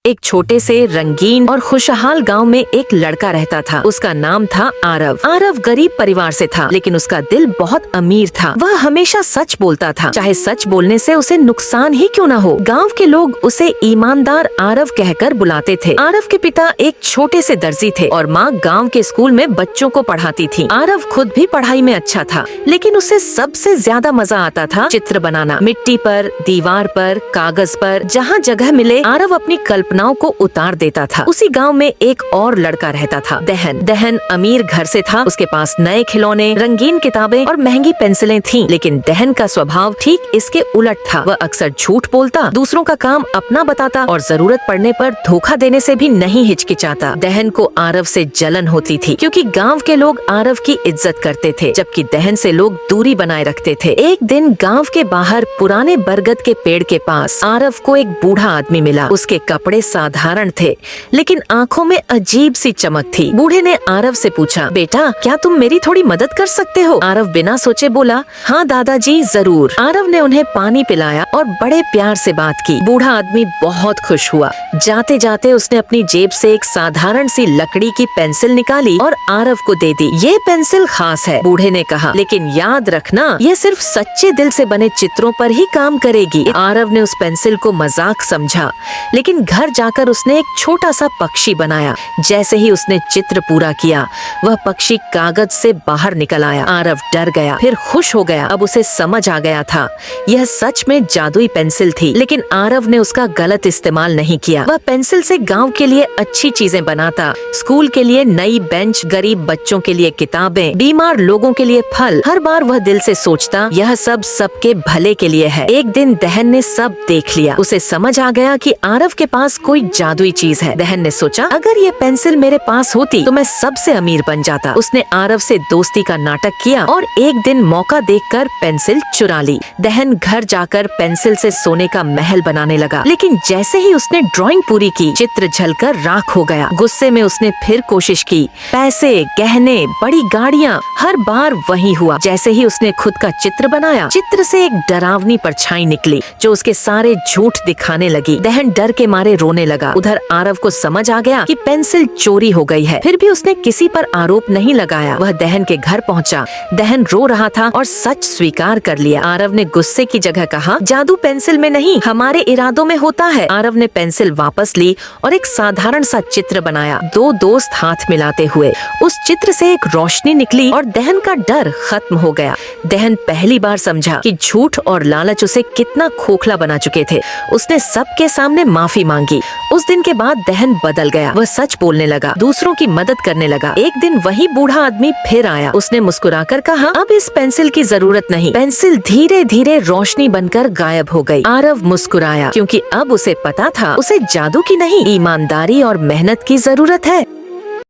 एक छोटे से रंगीन और खुशहाल गांव में एक लड़का रहता था। उसका नाम था आरव। आरव गरीब परिवार से था, लेकिन उसका दिल बहुत अमीर था। वह हमेशा सच बोलता था, चाहे सच बोलने से उसे नुकसान ही क्यों न हो। गांव के लोग उसे ईमानदार आरव कहकर बुलाते थे। आरव के पिता एक छोटे से दर्जी थे और माँ गांव के स्कूल में बच्चों को पढ़ाती थी। आरव खुद भी पढ़ाई में अच्छा था, लेकिन उसे सबसे ज्यादा मजा आता था चित्र बनाना। मिट्टी पर, दीवार पर, कागज पर, जहाँ जगह मिले आरव अपनी कल्पनाओं को उतार देता था। उसी गांव में एक और लड़का रहता था, दहन। दहन अमीर घर से था। उसके पास नए खिलौने, रंगीन किताबें और महंगी पेंसिलें थीं। लेकिन दहन का स्वभाव ठीक इसके उलट था। वह अक्सर झूठ बोलता, दूसरों का काम अपना बताता और जरूरत पड़ने पर धोखा देने से भी नहीं हिचकिचाता। दहन को आरव से जलन होती थी, क्योंकि गांव के लोग आरव की इज्जत करते थे, जबकि दहन से लोग दूरी बनाए रखते थे। एक दिन गांव के बाहर पुराने बरगद के पेड़ के पास आरव को एक बूढ़ा आदमी मिला। उसके कपड़े साधारण थे, लेकिन आंखों में अजीब सी चमक थी। बूढ़े ने आरव से पूछा, बेटा क्या तुम मेरी थोड़ी मदद कर सकते हो? आरव बिना सोचे बोला, हाँ दादाजी जरूर। आरव ने उन्हें पानी पिलाया और बड़े प्यार से बात की। बूढ़ा आदमी बहुत खुश हुआ। जाते जाते उसने अपनी जेब से एक साधारण सी लकड़ी की पेंसिल निकाली और आरव को दे दी। ये पेंसिल खास है, बूढ़े ने कहा, लेकिन याद रखना ये सिर्फ सच्चे दिल से बने चित्रों पर ही काम करेगी। आरव ने उस पेंसिल को मजाक समझा, लेकिन घर जाकर उसने एक छोटा सा पक्षी बनाया। जैसे ही उसने चित्र पूरा किया, वह पक्षी कागज से बाहर निकल आया। आरव डर गया, फिर खुश हो गया। अब उसे समझ आ गया था, यह सच में जादुई पेंसिल थी। लेकिन आरव ने उसका गलत इस्तेमाल नहीं किया। वह पेंसिल से गांव के लिए अच्छी चीजें बनाता, स्कूल के लिए नई बेंच, गरीब बच्चों के लिए किताबें, बीमार लोगों के लिए फल। हर बार वह दिल से सोचता, यह सब सबके भले के लिए है। एक दिन दहन ने सब देख लिया। उसे समझ आ गया कि आरव के पास कोई जादुई चीज है। दहन ने सोचा, अगर ये पेंसिल मेरे पास होती तो मैं सबसे अमीर बन जाता। उसने आरव से दोस्ती का नाटक किया और एक दिन मौका देखकर पेंसिल चुरा ली। दहन घर जाकर पेंसिल से सोने का महल बनाने लगा, लेकिन जैसे ही उसने ड्राइंग पूरी की, चित्र जलकर राख हो गया। गुस्से में उसने फिर कोशिश की। पैसे, गहने, बड़ी गाड़ियाँ, हर बार वही हुआ। जैसे ही उसने खुद का चित्र बनाया, चित्र से एक डरावनी परछाई निकली जो उसके सारे झूठ दिखाने लगी। दहन डर के मारे रोने लगा। उधर आरव को समझ आ गया कि पेंसिल चोरी हो गई है, फिर भी उसने किसी पर आरोप नहीं लगाया। वह दहन के घर पहुंचा। दहन रो रहा था और सच स्वीकार कर लिया। आरव ने गुस्से की जगह कहा, जादू पेंसिल में नहीं, हमारे इरादों में होता है। आरव ने पेंसिल वापस ली और एक साधारण सा चित्र बनाया। दो दोस्त हाथ मिलाते हुए। उस चित्र से एक रोशनी निकली और दहन का डर खत्म हो गया। दहन पहली बार समझा कि झूठ और लालच उसे कितना खोखला बना चुके थे। उसने सबके सामने माफी मांगी। उस दिन के बाद दहन बदल गया। वह सच बोलने लगा, दूसरों की मदद करने लगा। एक दिन वही बूढ़ा आदमी फिर आया। उसने मुस्कुराकर कहा, अब इस पेंसिल की जरूरत नहीं। पेंसिल धीरे धीरे रोशनी बनकर गायब हो गई। आरव मुस्कुराया, क्योंकि अब उसे पता था उसे जादू की नहीं, ईमानदारी और मेहनत की जरूरत है।